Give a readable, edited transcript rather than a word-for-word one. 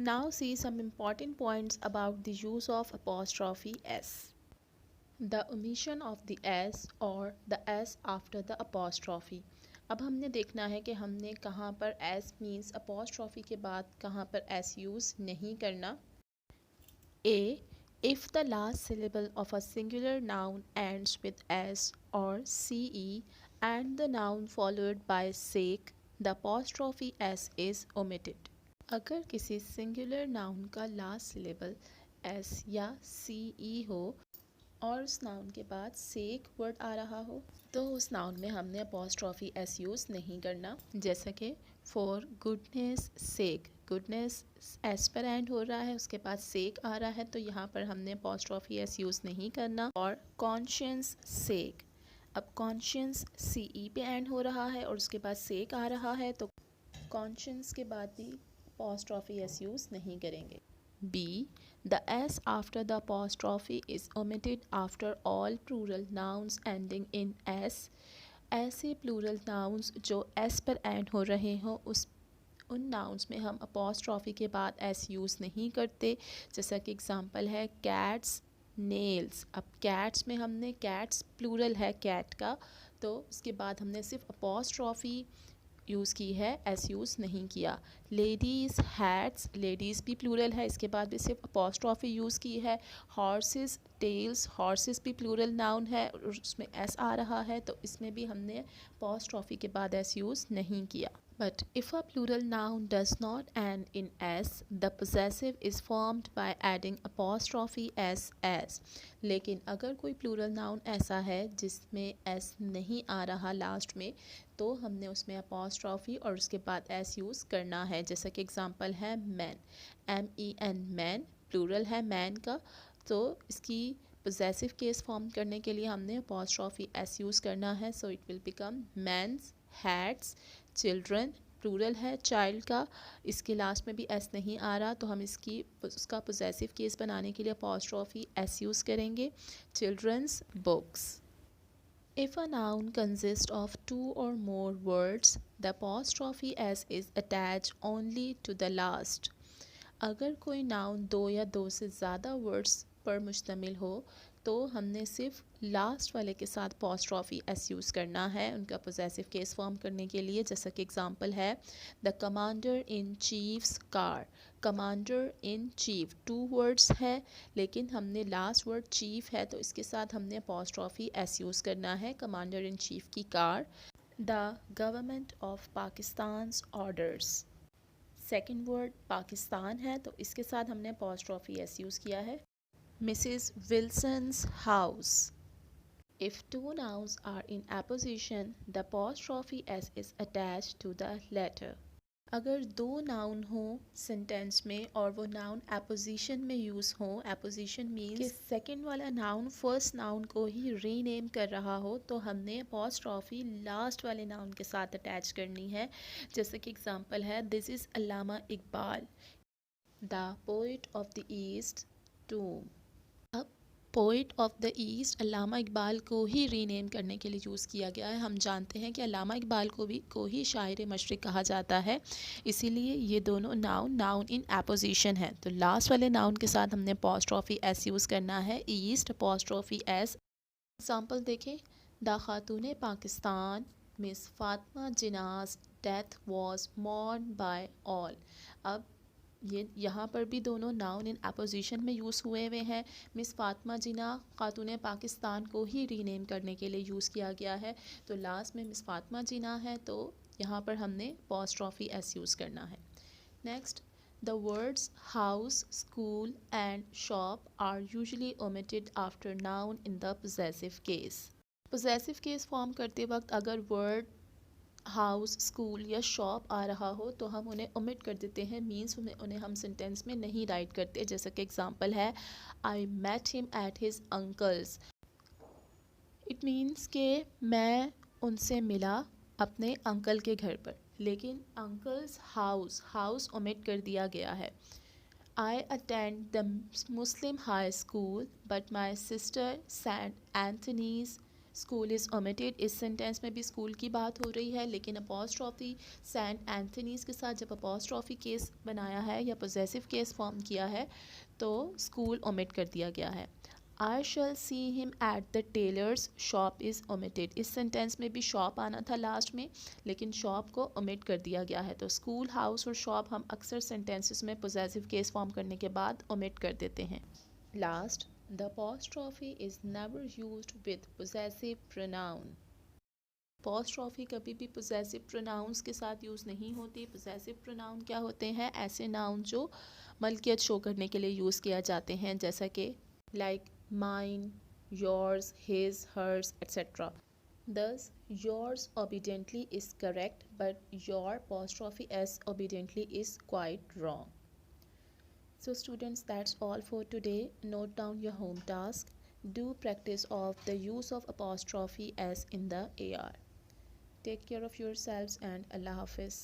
Now see some important points about the use of apostrophe s. The omission of the s or the s after the apostrophe. अब हमने देखना है कि हमने कहाँ पर s मीन्स apostrophe के बाद कहाँ पर s यूज़ नहीं करना. A. If the last syllable of a singular noun ends with s or ce and the noun followed by sake, the apostrophe s is omitted. अगर किसी सिंगुलर नाउन का last syllable S या सी ई हो और उस noun के बाद सेक word आ रहा हो तो उस नाउन में हमने अपॉस्ट्रॉफी एस यूज़ नहीं करना. जैसा कि for goodness sake, goodness s पर एंड हो रहा है, उसके बाद सेक आ रहा है, तो यहाँ पर हमने अपॉस्ट्रॉफी एस यूज़ नहीं करना. और कॉन्शियस सेक, अब कॉन्शियस सी ई पे एंड हो रहा है और उसके बाद सेक आ रहा है, तो कॉन्शियस के बाद भी apostrophe s यूज़ नहीं करेंगे. B. The s after the apostrophe is omitted after all plural nouns ending in s. ऐसे plural nouns जो s पर end हो रहे हों उन nouns में हम apostrophe के बाद s यूज़ नहीं करते. जैसा कि एग्ज़ाम्पल है cats, nails. अब cats में हमने cats plural है cat का, तो उसके बाद हमने सिर्फ apostrophe यूज़ की है, एस यूज़ नहीं किया. लेडीज़ हैट्स, लेडीज़ भी प्लूरल है, इसके बाद भी सिर्फ अपॉस्ट्रॉफी यूज़ की है. हॉर्सेस टेल्स, हॉर्सेस भी प्लूरल नाउन है और उसमें एस आ रहा है, तो इसमें भी हमने अपॉस्ट्रॉफी के बाद एस यूज़ नहीं किया. But if a plural noun does not end in s, the possessive is formed by adding apostrophe s. लेकिन अगर कोई plural noun ऐसा है जिसमें s नहीं आ रहा लास्ट में, तो हमने उसमें apostrophe और उसके बाद s यूज़ करना है. जैसा कि एग्ज़ाम्पल है मैन, MEN मैन, प्लूरल है मैन का, तो इसकी possessive केस फॉर्म करने के लिए हमने apostrophe s यूज़ करना है. So it will become men's hats. Children plural है चाइल्ड का, इसके लास्ट में भी एस नहीं आ रहा, तो हम उसका पोजेसिव केस बनाने के लिए अपॉस्ट्रॉफी एस यूज़ करेंगे. Children's books. If a noun consists of two or more words, the apostrophe s is attached only to the last. अगर कोई नाउन दो या दो से ज़्यादा वर्ड्स पर मुश्तमिल हो तो हमने सिर्फ लास्ट वाले के साथ अपॉस्ट्रॉफी एस यूज़ करना है उनका पोजेसिव केस फॉर्म करने के लिए. जैसा कि एग्ज़ाम्पल है the commander in chief's car. Commander in chief two words है, लेकिन हमने लास्ट वर्ड चीफ है, तो इसके साथ हमने अपॉस्ट्रॉफी एस यूज़ करना है कमांडर इन चीफ की car. The government of Pakistan's orders. Second word Pakistan है, तो इसके साथ हमने अपॉस्ट्रॉफी एस यूज़ किया है. Mrs Wilson's house. If two nouns are in apposition, the apostrophe s is attached to the latter. अगर दो नाउन हो सेंटेंस में और वो नाउन एपोजिशन में यूज़ हो, एपोजिशन मीन्स कि सेकेंड वाला नाउन फर्स्ट नाउन को ही रीनेम कर रहा हो, तो हमने अपॉस्ट्रॉफी लास्ट वाले नाउन के साथ अटैच करनी है. जैसे कि एग्जांपल है this is Allama Iqbal, the poet of the east tomb. अब poet of the east Allama Iqbal को ही रीनेम करने के लिए यूज़ किया गया है. हम जानते हैं कि अल्लामा इकबाल को ही शायर मशरिक़ कहा जाता है, इसीलिए ये दोनों नाउन इन एपोजिशन है. तो लास्ट वाले नाउन के साथ हमने अपॉस्ट्रॉफी एस यूज़ करना है, ईस्ट अपॉस्ट्रॉफी एस. एग्जाम्पल देखें the Khatoon Pakistan miss Fatima Jinnah's death was mourn by all. अब ये यहाँ पर भी दोनों नाउन इन अपोजिशन में यूज़ हुए हैं. मिस फातिमा जिना खातून पाकिस्तान को ही रीनेम करने के लिए यूज़ किया गया है, तो लास्ट में मिस फातिमा जिना है, तो यहाँ पर हमने अपॉस्ट्रॉफी एस यूज़ करना है. Next, the words house, school and shop are usually omitted after noun in the possessive case. Possessive case form करते वक्त अगर वर्ड हाउस, स्कूल या शॉप आ रहा हो तो हम उन्हें ओमिट कर देते हैं, मीन्स उन्हें हम सेंटेंस में नहीं राइट करते. जैसा कि एग्जांपल है I met him at his uncle's. It means के मैं उनसे मिला अपने अंकल के घर पर, लेकिन अंकल्स हाउस ओमिट कर दिया गया है. I attend the Muslim high school but my sister Saint Anthony's school is omitted, इस सेंटेंस में भी स्कूल की बात हो रही है, लेकिन अपॉस्ट्रॉफी सेंट एंथनीज़ के साथ जब अपॉस्ट्रॉफी केस बनाया है या पोजेसिव केस फॉर्म किया है तो स्कूल ओमिट कर दिया गया है। I shall see him at the tailor's shop is omitted, इस सेंटेंस में भी शॉप आना था लास्ट में, लेकिन शॉप को ओमिट कर दिया गया है। तो स्कूल, हाउस और शॉप हम अक्सर सेंटेंसेस में पोजेसिव केस फॉर्म करने के बाद ओमिट कर देते हैं। Last, the apostrophe is never used with possessive pronoun. apostrophe कभी भी possessive pronouns के साथ यूज़ नहीं होती। possessive pronoun क्या होते हैं? ऐसे नाउन जो मलकियत शो करने के लिए यूज़ किया जाते हैं, जैसा कि like mine, yours, his, hers, etc. Thus, yours obediently is correct, but your apostrophe s obediently is quite wrong. So students, that's all for today. Note down your home task. Do practice of the use of apostrophe s in the AR. Take care of yourselves and Allah Hafiz.